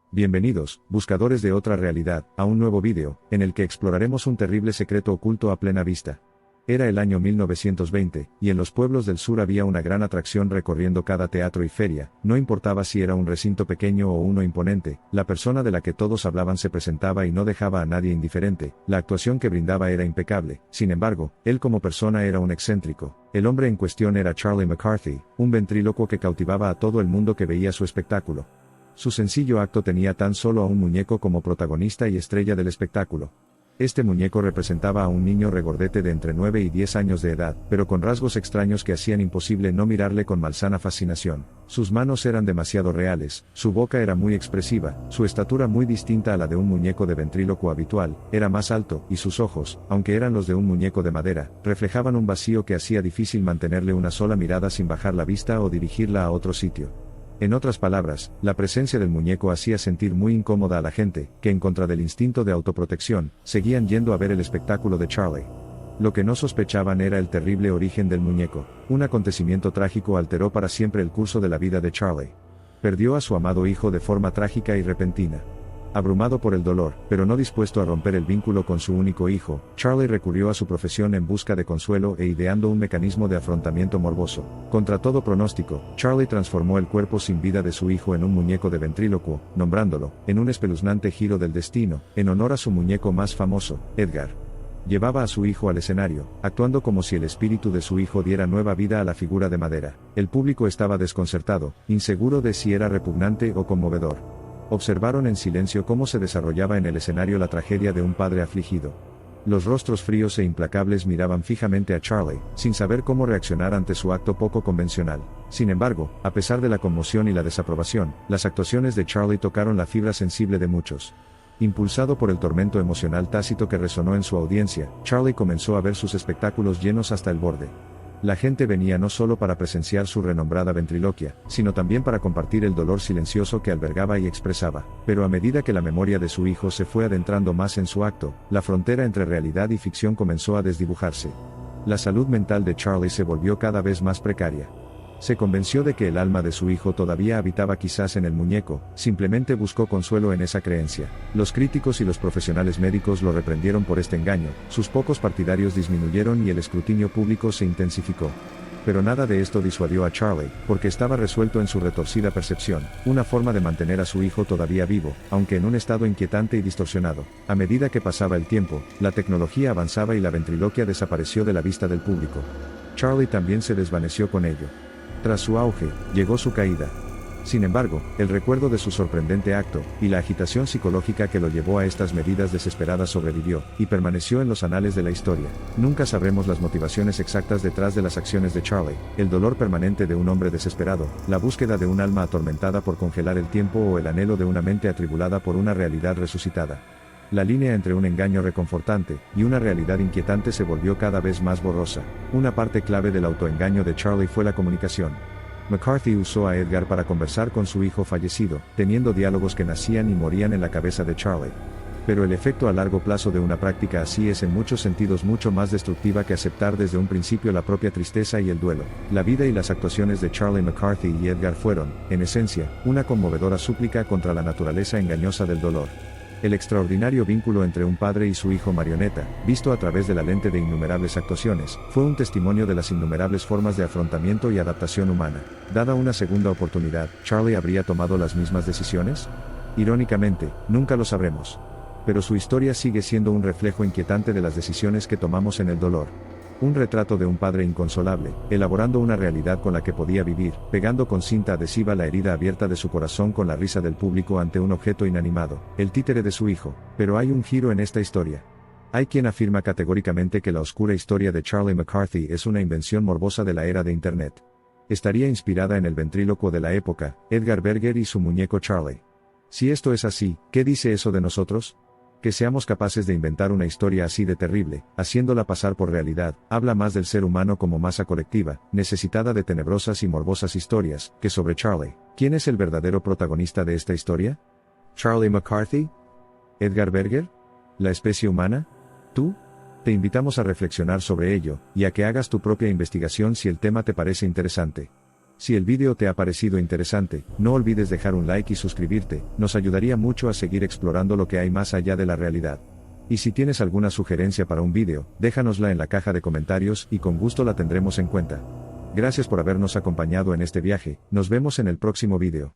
Bienvenidos, buscadores de otra realidad, a un nuevo vídeo, en el que exploraremos un terrible secreto oculto a plena vista. Era el año 1920, y en los pueblos del sur había una gran atracción recorriendo cada teatro y feria, no importaba si era un recinto pequeño o uno imponente, la persona de la que todos hablaban se presentaba y no dejaba a nadie indiferente, la actuación que brindaba era impecable, sin embargo, él como persona era un excéntrico. El hombre en cuestión era Charlie McCarthy, un ventrílocuo que cautivaba a todo el mundo que veía su espectáculo. Su sencillo acto tenía tan solo a un muñeco como protagonista y estrella del espectáculo. Este muñeco representaba a un niño regordete de entre 9 y 10 años de edad, pero con rasgos extraños que hacían imposible no mirarle con malsana fascinación. Sus manos eran demasiado reales, su boca era muy expresiva, su estatura muy distinta a la de un muñeco de ventrílocuo habitual, era más alto, y sus ojos, aunque eran los de un muñeco de madera, reflejaban un vacío que hacía difícil mantenerle una sola mirada sin bajar la vista o dirigirla a otro sitio. En otras palabras, la presencia del muñeco hacía sentir muy incómoda a la gente, que en contra del instinto de autoprotección, seguían yendo a ver el espectáculo de Charlie. Lo que no sospechaban era el terrible origen del muñeco. Un acontecimiento trágico alteró para siempre el curso de la vida de Charlie. Perdió a su amado hijo de forma trágica y repentina. Abrumado por el dolor, pero no dispuesto a romper el vínculo con su único hijo, Charlie recurrió a su profesión en busca de consuelo e ideando un mecanismo de afrontamiento morboso. Contra todo pronóstico, Charlie transformó el cuerpo sin vida de su hijo en un muñeco de ventrílocuo, nombrándolo, en un espeluznante giro del destino, en honor a su muñeco más famoso, Edgar. Llevaba a su hijo al escenario, actuando como si el espíritu de su hijo diera nueva vida a la figura de madera. El público estaba desconcertado, inseguro de si era repugnante o conmovedor. Observaron en silencio cómo se desarrollaba en el escenario la tragedia de un padre afligido. Los rostros fríos e implacables miraban fijamente a Charlie, sin saber cómo reaccionar ante su acto poco convencional. Sin embargo, a pesar de la conmoción y la desaprobación, las actuaciones de Charlie tocaron la fibra sensible de muchos. Impulsado por el tormento emocional tácito que resonó en su audiencia, Charlie comenzó a ver sus espectáculos llenos hasta el borde. La gente venía no solo para presenciar su renombrada ventriloquia, sino también para compartir el dolor silencioso que albergaba y expresaba. Pero a medida que la memoria de su hijo se fue adentrando más en su acto, la frontera entre realidad y ficción comenzó a desdibujarse. La salud mental de Charlie se volvió cada vez más precaria. Se convenció de que el alma de su hijo todavía habitaba quizás en el muñeco, simplemente buscó consuelo en esa creencia. Los críticos y los profesionales médicos lo reprendieron por este engaño, sus pocos partidarios disminuyeron y el escrutinio público se intensificó. Pero nada de esto disuadió a Charlie, porque estaba resuelto en su retorcida percepción, una forma de mantener a su hijo todavía vivo, aunque en un estado inquietante y distorsionado. A medida que pasaba el tiempo, la tecnología avanzaba y la ventriloquia desapareció de la vista del público. Charlie también se desvaneció con ello. Tras su auge, llegó su caída. Sin embargo, el recuerdo de su sorprendente acto, y la agitación psicológica que lo llevó a estas medidas desesperadas sobrevivió, y permaneció en los anales de la historia. Nunca sabremos las motivaciones exactas detrás de las acciones de Charlie, el dolor permanente de un hombre desesperado, la búsqueda de un alma atormentada por congelar el tiempo o el anhelo de una mente atribulada por una realidad resucitada. La línea entre un engaño reconfortante y una realidad inquietante se volvió cada vez más borrosa. Una parte clave del autoengaño de Charlie fue la comunicación. McCarthy usó a Edgar para conversar con su hijo fallecido, teniendo diálogos que nacían y morían en la cabeza de Charlie. Pero el efecto a largo plazo de una práctica así es en muchos sentidos mucho más destructiva que aceptar desde un principio la propia tristeza y el duelo. La vida y las actuaciones de Charlie McCarthy y Edgar fueron, en esencia, una conmovedora súplica contra la naturaleza engañosa del dolor. El extraordinario vínculo entre un padre y su hijo marioneta, visto a través de la lente de innumerables actuaciones, fue un testimonio de las innumerables formas de afrontamiento y adaptación humana. Dada una segunda oportunidad, ¿Charlie habría tomado las mismas decisiones? Irónicamente, nunca lo sabremos. Pero su historia sigue siendo un reflejo inquietante de las decisiones que tomamos en el dolor. Un retrato de un padre inconsolable, elaborando una realidad con la que podía vivir, pegando con cinta adhesiva la herida abierta de su corazón con la risa del público ante un objeto inanimado, el títere de su hijo. Pero hay un giro en esta historia. Hay quien afirma categóricamente que la oscura historia de Charlie McCarthy es una invención morbosa de la era de Internet. Estaría inspirada en el ventrílocuo de la época, Edgar Berger y su muñeco Charlie. Si esto es así, ¿qué dice eso de nosotros? Que seamos capaces de inventar una historia así de terrible, haciéndola pasar por realidad, habla más del ser humano como masa colectiva, necesitada de tenebrosas y morbosas historias, que sobre Charlie. ¿Quién es el verdadero protagonista de esta historia? ¿Charlie McCarthy? ¿Edgar Berger? ¿La especie humana? ¿Tú? Te invitamos a reflexionar sobre ello, y a que hagas tu propia investigación si el tema te parece interesante. Si el vídeo te ha parecido interesante, no olvides dejar un like y suscribirte, nos ayudaría mucho a seguir explorando lo que hay más allá de la realidad. Y si tienes alguna sugerencia para un vídeo, déjanosla en la caja de comentarios y con gusto la tendremos en cuenta. Gracias por habernos acompañado en este viaje, nos vemos en el próximo vídeo.